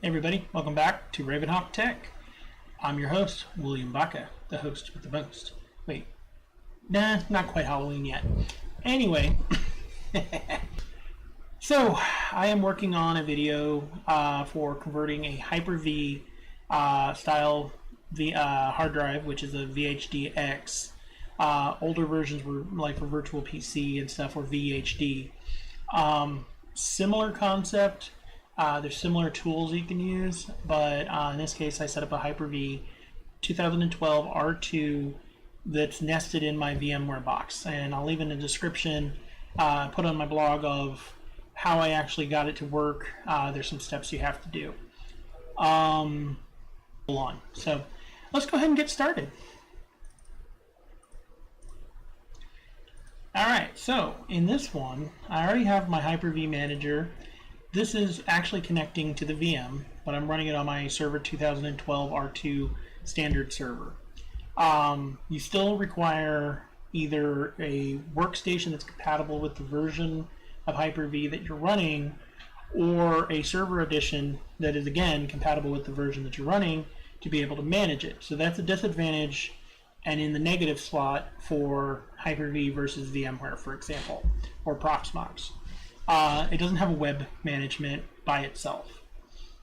Hey everybody, welcome back to RavenHawkTech. I'm your host, William Bakke, the host with the most. Wait, nah, not quite Halloween yet. Anyway, so I am working on a video for converting a Hyper-V style hard drive, which is a VHDX. Older versions were like for virtual PC and stuff were VHD. Similar concept. There's similar tools you can use, but in this case I set up a Hyper-V 2012 R2 that's nested in my VMware box, and I'll leave in the description, put on my blog of how I actually got it to work. There's some steps you have to do. So let's go ahead and get started. Alright, so in this one I already have my Hyper-V manager. This is actually connecting to the VM, but I'm running it on my server 2012 R2 standard server. You still require either a workstation that's compatible with the version of Hyper-V that you're running, or a server edition that is again compatible with the version that you're running to be able to manage it. So that's a disadvantage and in the negative slot for Hyper-V versus VMware, for example, or Proxmox. It doesn't have a web management by itself,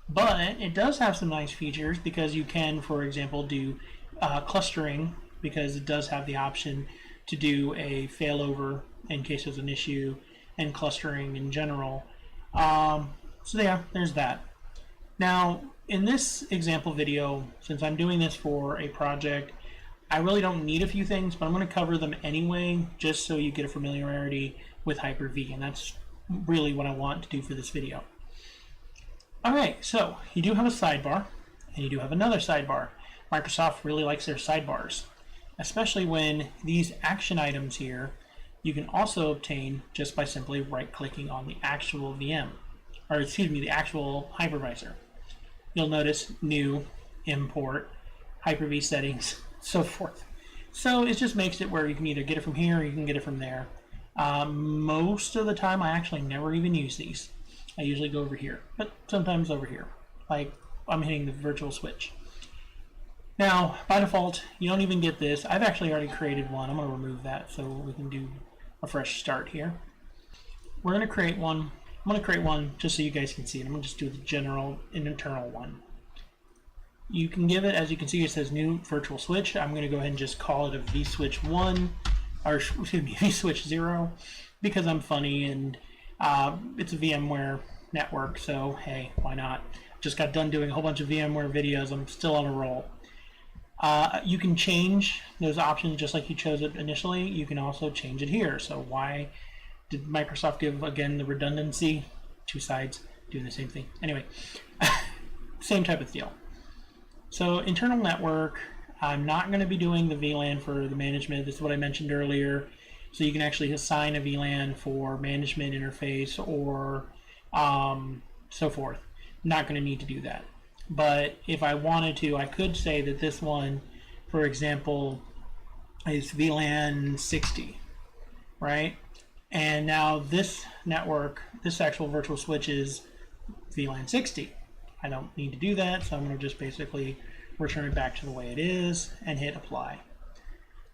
but it does have some nice features because you can, for example, do clustering, because it does have the option to do a failover in case there's an issue, and clustering in general. So yeah, there's that. Now in this example video, since I'm doing this for a project, I really don't need a few things, but I'm going to cover them anyway just so you get a familiarity with Hyper-V, and that's really what I want to do for this video. Alright, so you do have a sidebar, and you do have another sidebar. Microsoft really likes their sidebars, especially when these action items here you can also obtain just by simply right-clicking on the actual VM, or excuse me, the actual hypervisor. You'll notice New, Import, Hyper-V Settings, so forth. So it just makes it where you can either get it from here or you can get it from there. Most of the time I actually never even use these. I usually go over here, but sometimes over here, like I'm hitting the virtual switch. Now by default you don't even get this. I've actually already created one. I'm going to remove that so we can do a fresh start here. We're going to create one. I'm going to create one just so you guys can see it. I'm going to just do the general and internal one. You can give it, as you can see, it says new virtual switch. I'm going to go ahead and just call it a vSwitch 1, or excuse me, vSwitch 0, because I'm funny and it's a VMware network, so hey, why not? Just got done doing a whole bunch of VMware videos. I'm still on a roll. You can change those options just like you chose it initially. You can also change it here. So why did Microsoft give, again, the redundancy? Two sides doing the same thing. Anyway, same type of deal. So internal network, I'm not going to be doing the VLAN for the management. This is what I mentioned earlier. So you can actually assign a VLAN for management interface or so forth. Not going to need to do that. But if I wanted to, I could say that this one, for example, is VLAN 60, right? And now this network, this actual virtual switch is VLAN 60. I don't need to do that, so I'm going to just basically return it back to the way it is and hit apply.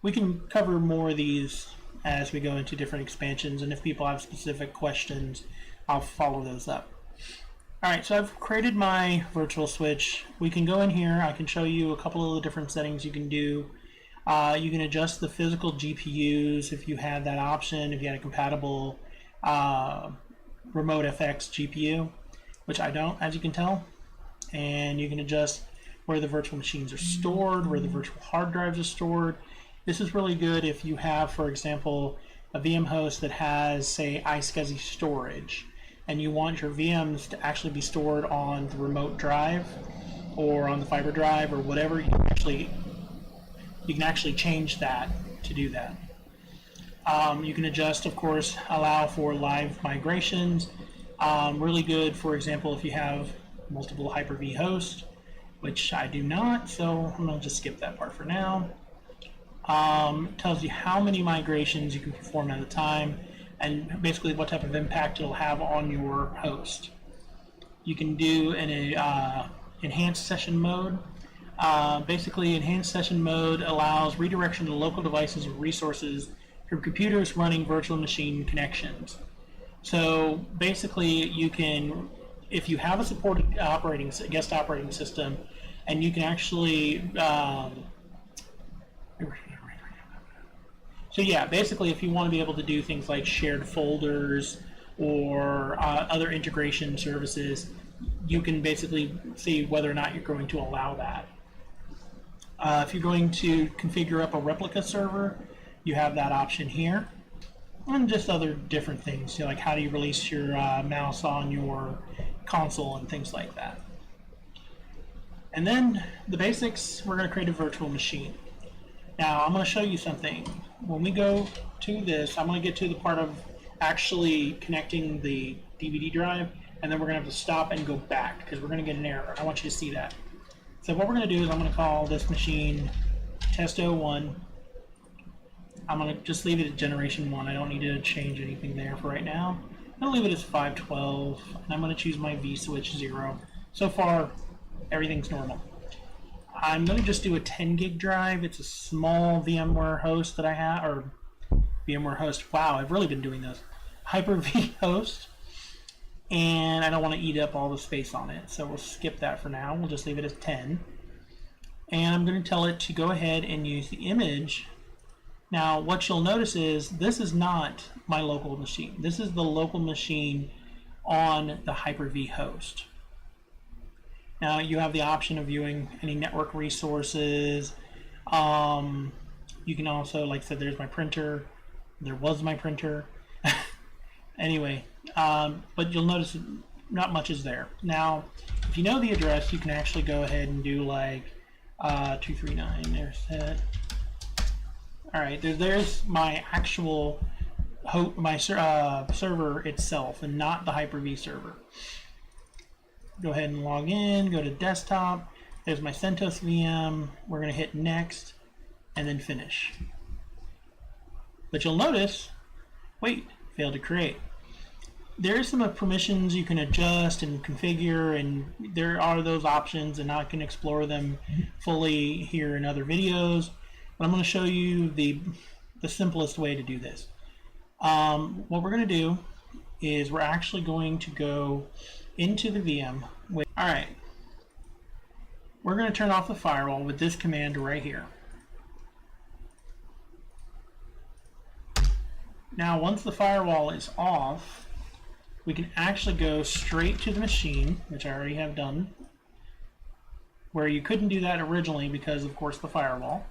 We can cover more of these as we go into different expansions, and if people have specific questions, I'll follow those up. Alright, so I've created my virtual switch. We can go in here. I can show you a couple of the different settings you can do. You can adjust the physical GPUs if you have that option, if you had a compatible remote FX GPU, which I don't, as you can tell. And you can adjust where the virtual machines are stored, where the virtual hard drives are stored. This is really good if you have, for example, a VM host that has, say, iSCSI storage, and you want your VMs to actually be stored on the remote drive or on the fiber drive or whatever. You can actually change that to do that. You can adjust, of course, allow for live migrations. Really good, for example, if you have multiple Hyper-V hosts, which I do not, so I'm going to just skip that part for now. Tells you how many migrations you can perform at a time and basically what type of impact it'll have on your host. You can do an enhanced session mode. Basically, enhanced session mode allows redirection to local devices and resources from computers running virtual machine connections. So basically, you can, if you have a supported guest operating system, and you can actually, so yeah, basically, if you want to be able to do things like shared folders or other integration services, you can basically see whether or not you're going to allow that. If you're going to configure up a replica server, you have that option here, and just other different things, like how do you release your mouse on your console and things like that. And then the basics, we're going to create a virtual machine. Now I'm going to show you something. When we go to this, I'm going to get to the part of actually connecting the DVD drive, and then we're going to have to stop and go back because we're going to get an error. I want you to see that. So what we're going to do is I'm going to call this machine test01. I'm going to just leave it at generation 1. I don't need to change anything there for right now. I'm going to leave it as 512, and I'm going to choose my vSwitch 0. So far, everything's normal. I'm going to just do a 10 gig drive. It's a small VMware host that I have, or VMware host. Wow, I've really been doing this. Hyper-V host, and I don't want to eat up all the space on it, so we'll skip that for now. We'll just leave it as 10. And I'm going to tell it to go ahead and use the image. Now, what you'll notice is this is not my local machine. This is the local machine on the Hyper-V host. Now, you have the option of viewing any network resources. You can also, like I said, there's my printer. There was my printer. Anyway, but you'll notice not much is there. Now, if you know the address, you can actually go ahead and do like 239. There's that. All right, there's my actual server itself, and not the Hyper-V server. Go ahead and log in. Go to desktop. There's my CentOS VM. We're going to hit next, and then finish. But you'll notice, wait, failed to create. There's some permissions you can adjust and configure, and there are those options, and I can explore them fully here in other videos. But I'm going to show you the simplest way to do this. What we're going to do is we're actually going to go into the VM. Alright, we're going to turn off the firewall with this command right here. Now once the firewall is off, we can actually go straight to the machine, which I already have done, where you couldn't do that originally because of course the firewall.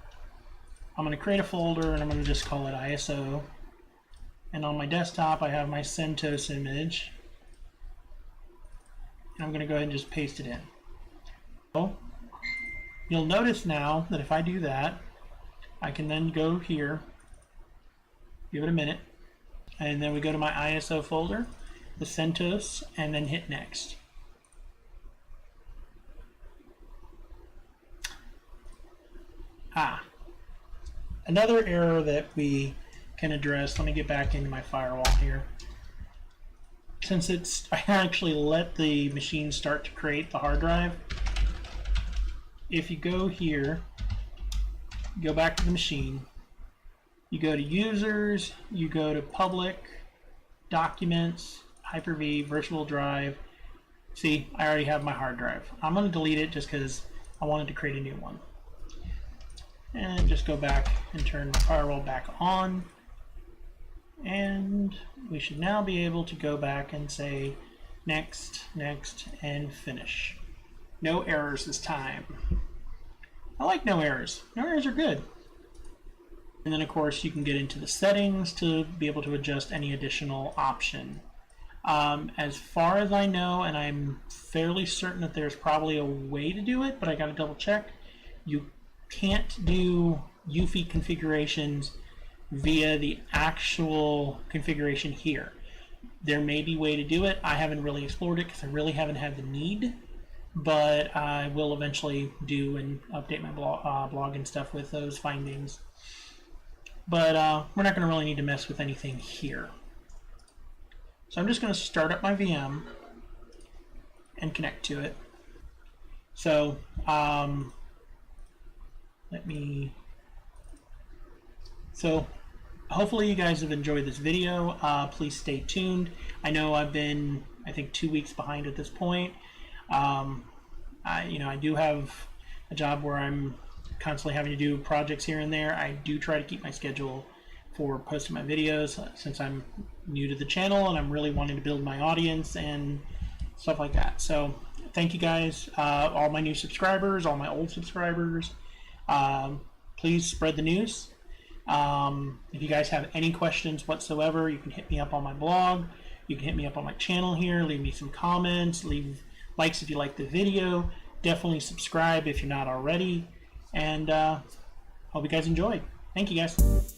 I'm going to create a folder and I'm going to just call it ISO, and on my desktop I have my CentOS image, and I'm going to go ahead and just paste it in. So you'll notice now that if I do that, I can then go here, give it a minute, and then we go to my ISO folder, the CentOS, and then hit next. Another error that we can address, let me get back into my firewall here. Since I actually let the machine start to create the hard drive, if you go here, go back to the machine, you go to users, you go to public, documents, Hyper-V, virtual drive. See, I already have my hard drive. I'm going to delete it just because I wanted to create a new one. And just go back and turn the firewall back on. And we should now be able to go back and say next, next, and finish. No errors this time. I like no errors. No errors are good. And then of course you can get into the settings to be able to adjust any additional option. As far as I know, and I'm fairly certain that there's probably a way to do it, but I got to double check, you can't do UEFI configurations via the actual configuration here. There may be a way to do it. I haven't really explored it because I really haven't had the need, but I will eventually do and update my blog and stuff with those findings. But we're not going to really need to mess with anything here. So I'm just going to start up my VM, and connect to it. So hopefully you guys have enjoyed this video. Please stay tuned. I know I've been, I think, 2 weeks behind at this point. I do have a job where I'm constantly having to do projects here and there. I do try to keep my schedule for posting my videos since I'm new to the channel and I'm really wanting to build my audience and stuff like that. So thank you guys, all my new subscribers, all my old subscribers. Please spread the news. If you guys have any questions whatsoever, you can hit me up on my blog. You can hit me up on my channel here. Leave me some comments. Leave likes if you like the video. Definitely subscribe if you're not already. And hope you guys enjoyed. Thank you guys.